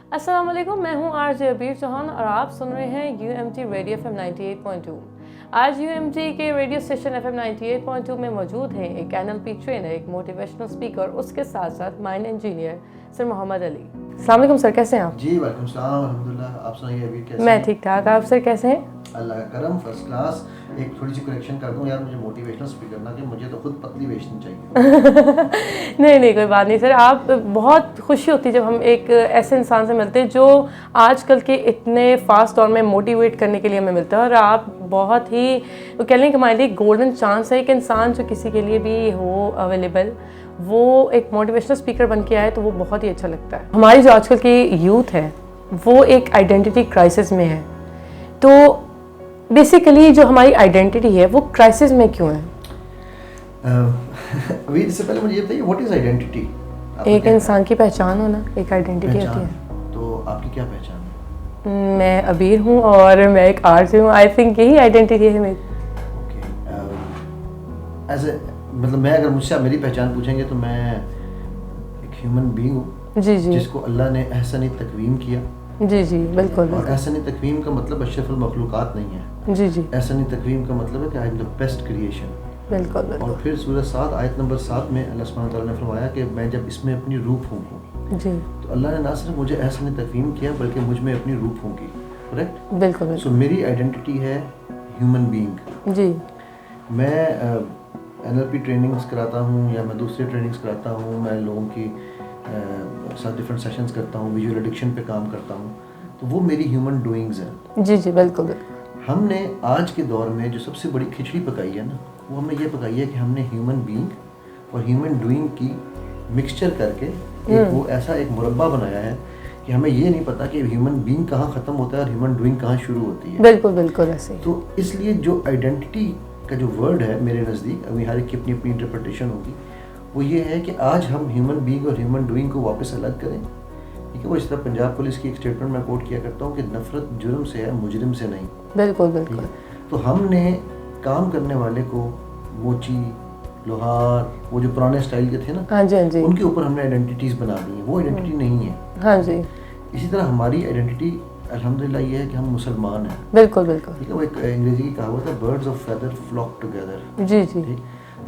अस्सलाम वालेकुम, मैं हूं आरजे अबीर चौहान और आप सुन रहे हैं यूएमटी रेडियो एफएम 98.2। आज यूएमटी के रेडियो स्टेशन एफएम 98.2 में मौजूद हैं एक एनएलपी ट्रेनर, एक मोटिवेशनल स्पीकर, उसके साथ साथ mind engineer sir Mohammad Ali. अस्सलाम वालेकुम सर, कैसे हैं आप? जी वालेकुम सलाम, अल्हम्दुलिल्लाह। आप सुनाइए अबीर, कैसे मैं हैं? ठीक ठाक, आप सर कैसे हैं? अल्लाह का करम, फर्स्ट क्लास। एक थोड़ी सी करेक्शन कर दूं यार, मुझे मोटिवेशनल स्पीकर ना कि मुझे तो खुद पतली बेचनी चाहिए। नहीं कोई बात नहीं सर, आप बहुत खुशी होती है जब हम एक ऐसे इंसान से मिलते हैं जो आजकल के इतने फास्ट दौर में मोटिवेट करने के लिए हमें मिलता है। और आप बहुत ही, वो कह लें कि हमारे लिए गोल्डन चांस है, एक इंसान जो किसी के लिए भी हो अवेलेबल, वो एक मोटिवेशनल स्पीकर बन के आए तो वो बहुत ही अच्छा लगता है। हमारी जो आजकल की यूथ है वो एक आइडेंटिटी क्राइसिस में है, तो बेसिकली जो हमारी आइडेंटिटी है वो क्राइसिस में क्यों है? अभी इससे पहले मुझे ये बताइए, व्हाट इज आइडेंटिटी? एक इंसान की पहचान होना एक आइडेंटिटी होती है। तो आपकी क्या पहचान है? मैं अबीर हूँ और मैं एक आरजे हूँ। आई थिंक यही आइडेंटिटी है मेरी। ओके, एज ए मतलब मैं अगर मुझसे आप मेरी पहचान पूछेंगे तो मैं एक ह्यूमन बीइंग हूँ जी जी जिसको अल्लाह ने एहसानी तकवीम किया। जी जी बिल्कुल और एहसानी तकवीम का मतलब अशरफुल मखलूक़ात नहीं है। जी जी एहसानी तकवीम का मतलब है कि I am the best creation. बिल्कुल और बिल्कुल फिर सूरह 7 आयत नंबर 7 में अल्लाह सुब्हानहू तआला ने फरमाया कि मैं जब इसमें अपनी रूह फूंकूं, जी तो अल्लाह ने ना सिर्फ मुझे एहसानी तकवीम किया बल्कि मुझ में अपनी रूह फूंकी। करेक्ट? बिल्कुल सो बिल्कुल मेरी आइडेंटिटी है ह्यूमन बीइंग। जी मैं एनएलपी ट्रेनिंग्स कराता हूँ या मैं दूसरे ट्रेनिंग्स कराता हूँ, मैं लोगों की साथ डिफरेंट सेशंस करता हूँ, विजुअल एडिक्शन पे काम करता हूँ, तो वो मेरी ह्यूमन डूइंग्स हैं। जी जी बिल्कुल बिल्कुल हमने आज के दौर में जो सबसे बड़ी खिचड़ी पकाई है ना, वो हमने ये पकाई है कि हमने ह्यूमन बीइंग और ह्यूमन डूइंग की मिक्सचर करके एक वो ऐसा एक मुरब्बा बनाया है कि हमें ये नहीं पता कि ह्यूमन बीइंग कहाँ ख़त्म होता है और ह्यूमन डूइंग कहाँ शुरू होती है। बिल्कुल बिल्कुल ऐसे ही। तो इसलिए जो आइडेंटिटी का जो वर्ड है मेरे नज़दीक, अभी हर एक की अपनी अपनी इंटरप्रिटेशन होगी, वो ये है कि आज हम ह्यूमन बीइंग और ह्यूमन डूइंग को वापस अलग करें। ठीक है, वो इस तरह पंजाब पुलिस की एक स्टेटमेंट मैं कोट किया करता हूँ कि नफ़रत जुर्म से है, मुजरिम से नहीं। बिल्कुल ठीक बिल्कुल है, तो हमने काम करने वाले को मोची, लोहार, वो जो पुराने स्टाइल के थे ना, हाँ जी हाँ जी उनके ऊपर हमने आइडेंटिटीज़ बना दी हैं। वो आइडेंटिटी नहीं है। हाँ जी इसी तरह हमारी आइडेंटिटी अल्हम्दुलिल्लाह ये है कि हम मुसलमान हैं। बिल्कुल बिल्कुल ठीक है, वो एक अंग्रेजी की कहावत है, birds of feather flock together. जी जी ठीक,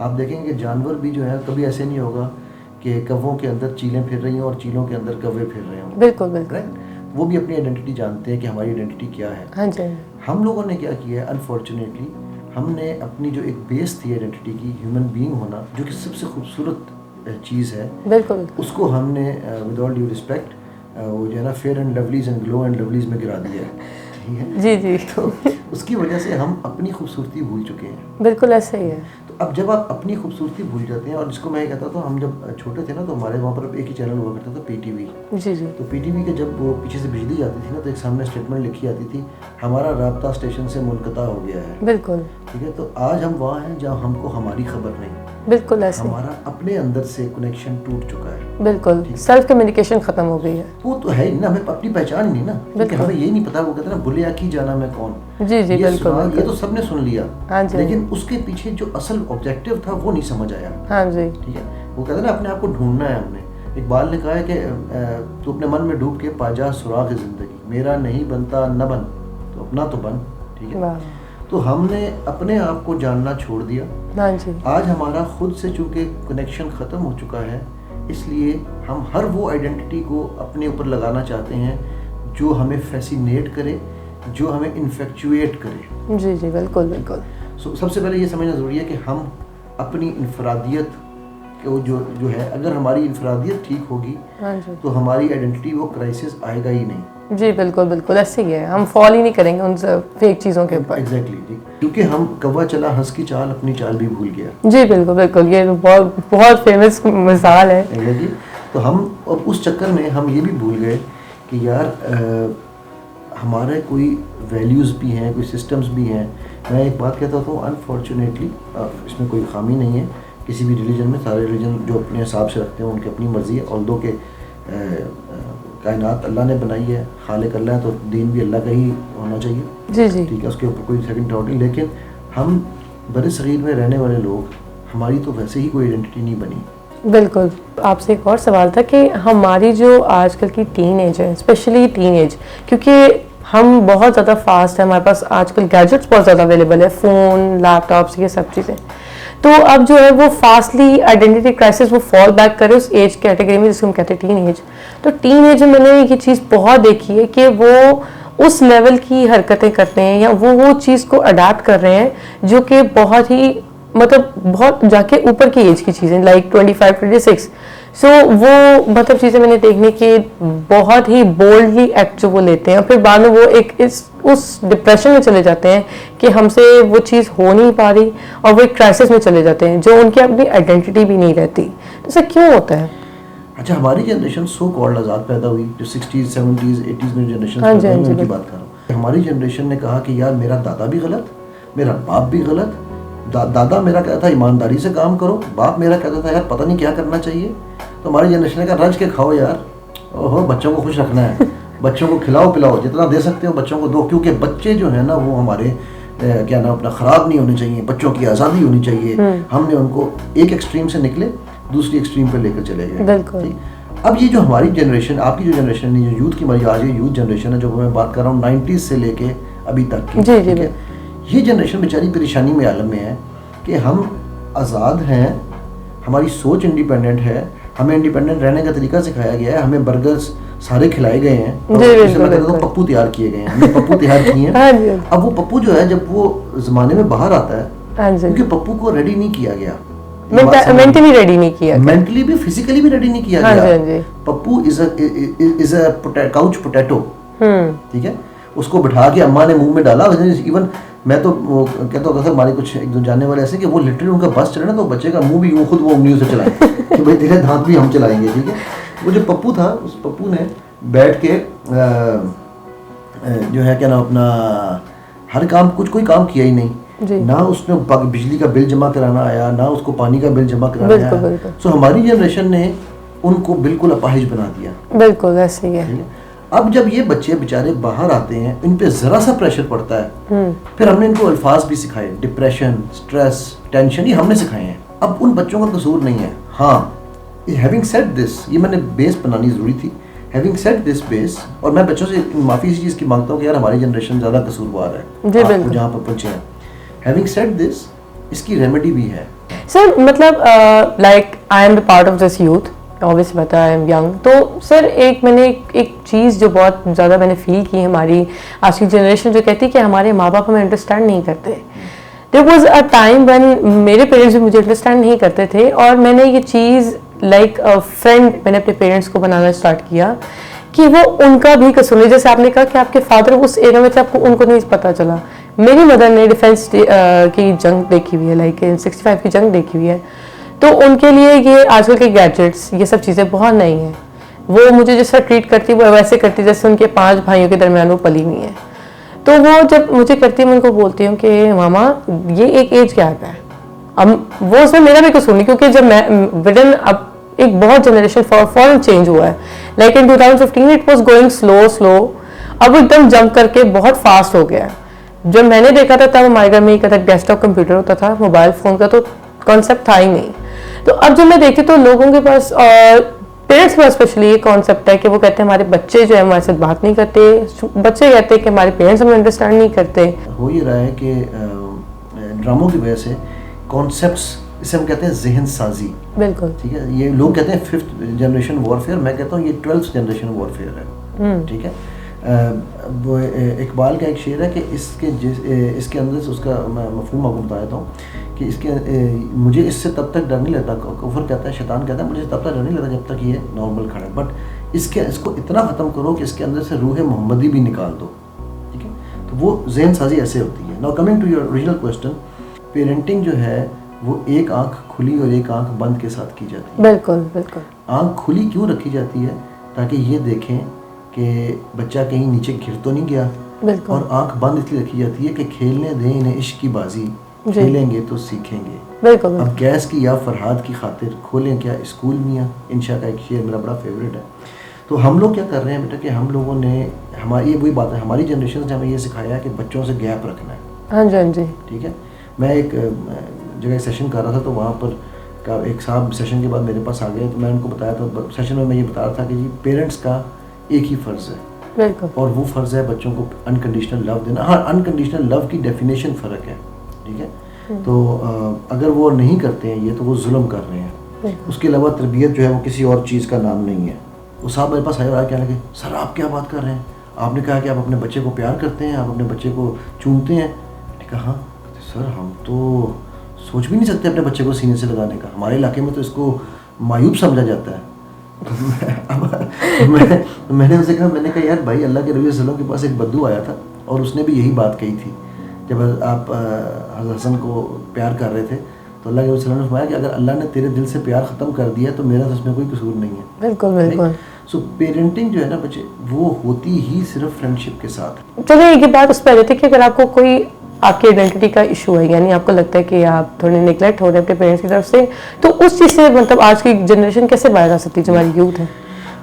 आप देखेंगे जानवर भी जो है कभी ऐसे नहीं होगा कि कौवों के अंदर चीलें फिर रही हों और चीलों के अंदर कौवे फिर रहे हों। बिल्कुल बिल्कुल राइट? वो भी अपनी आइडेंटिटी जानते हैं कि हमारी आइडेंटिटी क्या है। हाँ जी हाँ जी हम लोगों ने क्या किया है, अनफॉर्चुनेटली हमने अपनी जो एक बेस थी आइडेंटिटी की, ह्यूमन बीइंग होना, जो कि सबसे खूबसूरत चीज़ है, बिल्कुल बिल्कुल उसको हमने विद ऑल ड्यू रिस्पेक्ट वो जो है ना fair and lovelies and glow and lovelies में गिरा दिया है। ठीक है, जी जी तो उसकी वजह से हम अपनी खूबसूरती भूल चुके हैं। बिल्कुल ऐसे ही है। तो अब जब आप अपनी खूबसूरती भूल जाते हैं, और जिसको मैं कहता था, हम जब छोटे थे ना तो हमारे वहाँ पर एक ही चैनल हुआ करता था, पीटीवी। जी जी तो पीटीवी के जब वो पीछे से बिजली जाती थी ना, तो एक सामने स्टेटमेंट लिखी आती थी, हमारा राब्ता स्टेशन से मुनक़ता हो गया है। बिल्कुल ठीक है, तो आज हम वहाँ हैं जहाँ हमको हमारी खबर नहीं, बिल्कुल ऐसे ही। हमारा अपने अंदर से कनेक्शन टूट चुका है। बिल्कुल सेल्फ कम्युनिकेशन खत्म हो गई है। वो तो है ही ना, हमें अपनी पहचान ही नहीं ना, क्योंकि बिल्कुल। हमें ये नहीं पता, वो कहते हैं ना, भुलिया की जाना मैं कौन। जी जी ये बिल्कुल सुना, ये बिल्कुल तो सबने सुन लिया, हाँ जी लेकिन उसके पीछे जो असल ऑब्जेक्टिव था वो नहीं समझ आया। हाँ जी ठीक है, वो कहते हैं ना, अपने आप को ढूंढना है हमने। इकबाल ने कहा है कि तू अपने मन में डूब के पाजा सुराग ज़िंदगी, मेरा नहीं बनता न बन तो अपना तो बन। ठीक है, वाह तो हमने अपने आप को जानना छोड़ दिया। हाँ जी आज हमारा खुद से चूंकि कनेक्शन ख़त्म हो चुका है, इसलिए हम हर वो आइडेंटिटी को अपने ऊपर लगाना चाहते हैं जो हमें फैसिनेट करे, जो हमें इन्फेक्चुएट करे। जी जी बिल्कुल बिल्कुल सबसे पहले ये समझना ज़रूरी है कि हम अपनी इनफरादियत को जो जो है, अगर हमारी इनफरादियत ठीक होगी हाँ जी तो हमारी आइडेंटिटी वो क्राइसिस आएगा ही नहीं। जी बिल्कुल बिल्कुल ऐसे ही है। हम फॉल ही नहीं करेंगे उन सब फेक चीज़ों के ऊपर। एग्जैक्टली, क्योंकि हम कौवा चला हंस की चाल, अपनी चाल भी भूल गया। जी बिल्कुल बिल्कुल, ये तो बहुत बहुत फेमस मिसाल है। एग्जैक्टली, तो हम और उस चक्कर में हम ये भी भूल गए कि यार हमारे कोई वैल्यूज़ भी हैं, कोई सिस्टम्स भी हैं। मैं एक बात कहता हूँ, अनफॉर्चुनेटली इसमें कोई खामी नहीं है किसी भी रिलीजन में। सारे रिलीजन जो अपने हिसाब से रखते हैं उनकी अपनी मर्ज़ी है, ऑल्दो के कायनात अल्लाह ने बनाई है, खालिक अल्लाह है, तो दीन भी अल्लाह का ही होना चाहिए। जी जी ठीक है, उसके ऊपर कोई सेकंड थॉट नहीं। लेकिन हम बड़े सगीर में रहने वाले लोग, हमारी तो वैसे ही कोई आइडेंटिटी नहीं बनी। बिल्कुल। आपसे एक और सवाल था कि हमारी जो आजकल की टीन एज है, स्पेशली टीन एज, क्योंकि हम बहुत ज़्यादा फास्ट है, हमारे पास आजकल गैजेट्स बहुत ज़्यादा अवेलेबल है, फ़ोन, लैपटॉप्स, ये सब चीज़ें। तो अब जो है वो फास्टली आइडेंटिटी क्राइसिस वो फॉल बैक करे उस एज कैटेगरी में जिसको हम कहते हैं टीन एज। तो टीन एज में मैंने ये चीज़ बहुत देखी है कि वो उस लेवल की हरकतें करते हैं या वो चीज़ को अडाप्ट कर रहे हैं जो कि बहुत ही मतलब बहुत जाके ऊपर की एज की चीज़ें, लाइक 25, 26। सो वो मतलब चीज़ें मैंने देखने की बहुत ही बोल्डली एक्ट जो वो लेते हैं, और फिर बाद में वो उस डिप्रेशन में चले जाते हैं कि हमसे वो चीज़ हो नहीं पा रही, और वो एक क्राइसिस में चले जाते हैं जो उनकी अपनी आइडेंटिटी भी नहीं रहती। तो ऐसा क्यों होता है? अच्छा, हमारी जनरेशन सो कॉल्ड आज़ाद पैदा हुई, जो 60s 70s 80s में जनरेशन हाँ जी, उनकी बात कर रहा हूँ। हमारी जनरेशन ने कहा कि यार मेरा दादा भी गलत, मेरा बाप भी गलत। दादा मेरा कहता था ईमानदारी से काम करो, बाप मेरा कहता था यार पता नहीं क्या करना चाहिए। तो हमारी जनरेशन ने कहा रज के खाओ यार, ओहो बच्चों को खुश रखना है, बच्चों को खिलाओ पिलाओ, जितना दे सकते हो बच्चों को दो, क्योंकि बच्चे जो है ना वो हमारे क्या नाम अपना ख़राब नहीं होने चाहिए, बच्चों की आज़ादी होनी चाहिए। हमने उनको एक एक्सट्रीम से निकले दूसरी एक्सट्रीम पर लेकर चले गए। बिल्कुल। अब ये जो हमारी जनरेशन, आपकी जो जनरेशन है, जो यूथ की हमारी आज ये यूथ जनरेशन है, जो मैं बात कर रहा हूँ 90s से लेके अभी तक की, ठीक है, ये जनरेशन बेचारी परेशानी में आलम में है कि हम आज़ाद हैं, हमारी सोच इंडिपेंडेंट है, हमें इंडिपेंडेंट रहने का तरीका सिखाया गया है, हमें बर्गर्स सारे खिलाए गए हैं, तो पप्पू तैयार किए गए हैं, हमने पप्पू तैयार किए हैं। अब वो पप्पू जो है जब वो ज़माने में बाहर आता है, क्योंकि पप्पू को रेडी नहीं किया गया, मेंटली रेडी नहीं किया, मेंटली भी फिजिकली भी रेडी नहीं किया गया। Pappu is a couch potato, ठीक है, उसको बिठा के अम्मा ने मुंह में डाला। इवन मैं तो वो कहता होता था, हमारे कुछ एक दो जानने वाले ऐसे कि वो लिटरली उनका बस चले ना तो बच्चे का मुंह भी यूँ खुद वो उंगलियों से चलाए कि भाई तेरे दांत भी हम चलाएंगे, ठीक है। वो जो पप्पू था, उस पप्पू ने बैठ के जो है क्या नाम अपना हर काम, कोई काम किया ही नहीं, ना उसने बिजली का बिल जमा कराना आया, ना उसको पानी का बिल जमा कराना आया। सो हमारी जनरेशन ने उनको बिल्कुल अपाहिज बना दिया। बिल्कुल ऐसे ही है। अब जब ये बच्चे बेचारे बाहर आते हैं, इन पे जरा सा प्रेशर पड़ता है, फिर हमने इनको अल्फाज भी सिखाए, डिप्रेशन, स्ट्रेस, टेंशन, ये हमने सिखाए हैं। अब उन बच्चों का कसूर नहीं है। हाँ, हैविंग सेड दिस, ये मैंने बेस बनानी जरूरी थी। हैविंग सेड दिस बेस, और मैं बच्चों से माफ़ी इसी चीज़ की मांगता हूँ कि यार हमारी जनरेशन ज़्यादा कसूरवार है आपको जहाँ पर पहुँचे हैं। हैविंग सेड दिस, इसकी रेमेडी भी है। सर मतलब like I am the part of this youth, obviously पता है आई एम यंग। तो सर मैंने एक चीज़ जो बहुत ज़्यादा मैंने फील की, हमारी आज की जनरेशन जो कहती है कि हमारे माँ बाप हमें अंडरस्टैंड नहीं करते। There was a time when मेरे पेरेंट्स भी मुझे अंडरस्टैंड नहीं करते थे, और मैंने ये चीज़ लाइक अ फ्रेंड मैंने अपने पेरेंट्स को बनाना स्टार्ट किया कि वो उनका भी कसूर है। जैसे आपने कहा कि आपके फादर उस एरिया में थे, आपको उनको नहीं पता चला। मेरी मदर ने डिफेंस की जंग देखी हुई है, लाइक 65 की जंग देखी हुई है, तो उनके लिए ये आजकल के गैजेट्स ये सब चीज़ें बहुत नई हैं। वो मुझे जिस तरह ट्रीट करती वो वैसे करती जैसे उनके 5 भाइयों के दरमियान वो पली हुई है। तो वो जब मुझे करती है मैं उनको बोलती हूँ कि मामा ये एक एज गैप है। अब वो उसमें मेरा भी कसूर नहीं, क्योंकि जब मैं विदिन अब एक बहुत जनरेशन फॉरन चेंज हुआ है, like in 2015 it was going slow, अब एकदम जंप करके बहुत फास्ट हो गया है। जब मैंने देखा था तब हमारे घर में एक डेस्कटॉप कंप्यूटर होता था, मोबाइल फ़ोन का तो कॉन्सेप्ट था ही नहीं। तो अब जब मैं देखती तो लोगों के पास और पेरेंट्स के पास स्पेशली ये कॉन्सेप्ट है कि वो कहते हैं हमारे बच्चे जो है हमारे साथ बात नहीं करते, बच्चे कहते हैं कि हमारे पेरेंट्स हमें अंडरस्टैंड नहीं करते। हो ये रहा है कि ड्रामों की वजह से कॉन्सेप्ट्स, इसे हम कहते हैं जहन साजी, बिल्कुल ठीक है। ये लोग कहते हैं 5th जनरेशन वॉरफेयर, मैं कहता हूँ ये 12th जनरेशन वॉरफेयर है, ठीक है। वो इकबाल का एक शेर है कि इसके अंदर से उसका मैं मफहूम आपको बता देता हूँ कि इसके मुझे इससे तब तक डर नहीं लगता, कुफर कहता है, शैतान कहता है, मुझे तब तक डर नहीं लगता जब तक ये नॉर्मल खड़ा है, बट इसको इतना ख़त्म करो कि इसके अंदर से रूह मोहम्मदी भी निकाल दो, ठीक है। तो वो जहन साजी ऐसे होती है। Now coming to your original question, parenting जो है वो एक आंख खुली और एक आंख बंद के साथ की जाती है। बिल्कुल बिल्कुल। आंख खुली क्यों रखी जाती है? ताकि ये देखें कि बच्चा कहीं नीचे गिर तो नहीं गया, और आंख बंद इसलिए रखी जाती है कि खेलने दें इन्हें इश्क की बाजी, खेलेंगे तो सीखेंगे। बिल्कुल। अब गैस की या फरहाद की खातिर खोलें क्या स्कूल मियाँ, इंशा का एक शेर मेरा बड़ा फेवरेट है। तो हम लोग क्या कर रहे हैं बेटा कि हम लोगों ने, हमारी ये वही बात है, हमारी जनरेशन ने हमें ये सिखाया है कि बच्चों से गैप रखना है। हाँ जी हाँ जी। ठीक है। मैं एक जगह सेशन कर रहा था तो वहाँ पर का एक साहब सेशन के बाद मेरे पास आ गए, तो मैं उनको बताया था सेशन में, मैं ये बता रहा था कि जी पेरेंट्स का एक ही फ़र्ज़ है, बिल्कुल, और वो फ़र्ज़ है बच्चों को अनकंडीशनल लव देना। हाँ, अनकंडीशनल लव की डेफिनेशन फ़र्क है, ठीक है। तो अगर वो नहीं करते हैं ये, तो वो जुल्म कर रहे हैं। उसके अलावा तरबियत जो है वो किसी और चीज़ का नाम नहीं है। वो साहब मेरे पास आए और क्या लगे, सर आप क्या बात कर रहे हैं, आपने कहा कि आप अपने बच्चे को प्यार करते हैं, आप अपने बच्चे को चूमते हैं। मैंने कहा हाँ सर, हम तो सोच भी नहीं सकते अपने बच्चे को सीने से लगाने का, हमारे इलाके में तो इसको मायूब समझा जाता है। मैंने उनसे कहा, मैंने कहा यार भाई, अल्लाह के नबी सल्लल्लाहु अलैहि वसल्लम के पास एक बद्दू आया था और उसने भी यही बात कही थी जब आप हज़रत हसन को प्यार कर रहे थे, तो अल्लाह के नबी सल्लल्लाहु अलैहि वसल्लम ने फरमाया कि अगर अल्लाह ने तेरे दिल से प्यार ख़त्म कर दिया तो मेरा तो उसमें कोई कसूर नहीं है। बिल्कुल बिल्कुल। सो पेरेंटिंग जो है ना बच्चे, वो होती ही सिर्फ फ्रेंडशिप के साथ। चलिए एक बात उस पर आ जाती है कि अगर आपको कोई आपकी आइडेंटिटी का इशू है, यानी आपको लगता है कि आप थोड़े नेग्लेक्ट हो रहे हैं अपने पेरेंट्स की तरफ से, तो उस चीज़ से मतलब आज की जनरेशन कैसे बाहर आ सकती है जो हमारी यूथ है?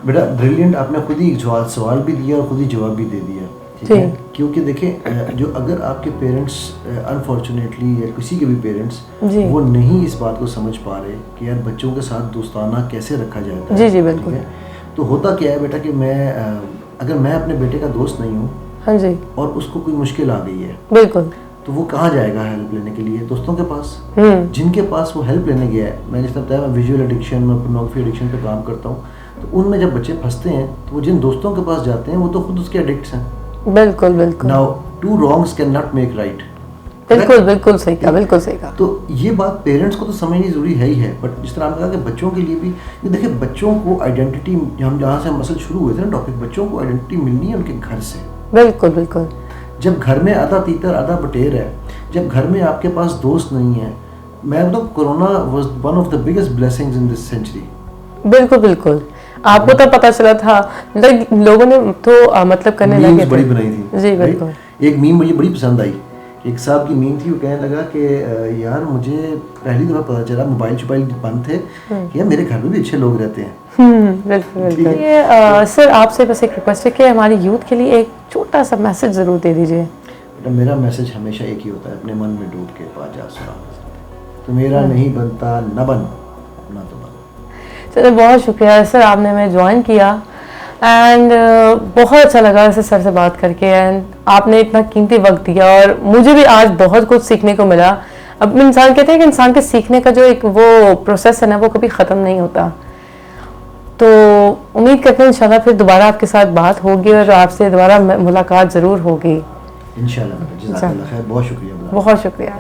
बेटा ब्रिलियंट, आपने खुद ही सवाल भी दिया और खुद ही जवाब भी दे दिया, ठीक है। क्योंकि देखें, जो अगर आपके पेरेंट्स अनफॉर्चुनेटली या किसी के भी पेरेंट्स वो नहीं इस बात को समझ पा रहे कि यार बच्चों के साथ दोस्ताना कैसे रखा जाता है, जी जी बिल्कुल, तो होता क्या है बेटा कि मैं अगर मैं अपने बेटे का दोस्त नहीं हूँ, हाँ जी, और उसको कोई मुश्किल आ गई है, बिल्कुल, तो वो कहाँ जाएगा हेल्प लेने के लिए? दोस्तों के पास, जिनके पास वो हेल्प लेने गया है। मैंने जैसे बताया, मैं विजुअल एडिक्शन और पोर्नोग्राफी एडिक्शन पे काम करता हूँ, तो उनमें जब बच्चे फंसते हैं तो वो जिन दोस्तों के पास जाते हैं वो तो खुद उसके एडिक्ट्स हैं। बिल्कुल बिल्कुल। Now two wrongs can not make right. बिल्कुल बिल्कुल सही कहा, बिल्कुल सही कहा। तो ये बात पेरेंट्स को तो समझनी जरूरी है ही है, बट जिस तरह आपने कहा कि बच्चों के लिए भी, ये देखिए बच्चों को आइडेंटिटी, हम जहाँ से मसल शुरू हुए थे ना टॉपिक, बच्चों को आइडेंटिटी मिलनी है उनके घर से। बिल्कुल बिल्कुल। जब घर में आधा तीतर आधा बटेर है, जब घर में आपके पास दोस्त नहीं है, मैं बताऊँ corona was one of the biggest blessings in this century. बिल्कुल बिल्कुल। आपको तब पता चला था, लोगों ने तो मतलब करने लगे थे, बड़ी बनाई थी जी बिल्कुल। एक मीम मुझे बड़ी पसंद आई, एक साहब की मीम थी, वो कहने लगा कि यार मुझे पहली दफ़ा पता चला, मोबाइल बंद थे, कि यार मेरे घर में भी अच्छे लोग रहते हैं। बिल्कुल बिल्कुल। ये सर आपसे बस एक रिक्वेस्ट है कि हमारी यूथ के लिए एक छोटा सा मैसेज ज़रूर दे दीजिए। मेरा मैसेज हमेशा एक ही होता है, अपने मन में डूब के पा जा सुना, तो मेरा नहीं बनता न बन, अपना तो बन। चलो बहुत शुक्रिया सर, आपने हमें ज्वाइन किया एंड बहुत अच्छा लगा सर से बात करके, एंड आपने इतना कीमती वक्त दिया और मुझे भी आज बहुत कुछ सीखने को मिला। अब इंसान कहते हैं कि इंसान के सीखने का जो एक वो प्रोसेस है ना, वो कभी ख़त्म नहीं होता। तो उम्मीद करते हैं इंशाल्लाह फिर दोबारा आपके साथ बात होगी और आपसे दोबारा मुलाकात ज़रूर होगी इंशाल्लाह। जज़ाकल्लाह खैर, बहुत शुक्रिया। बहुत शुक्रिया।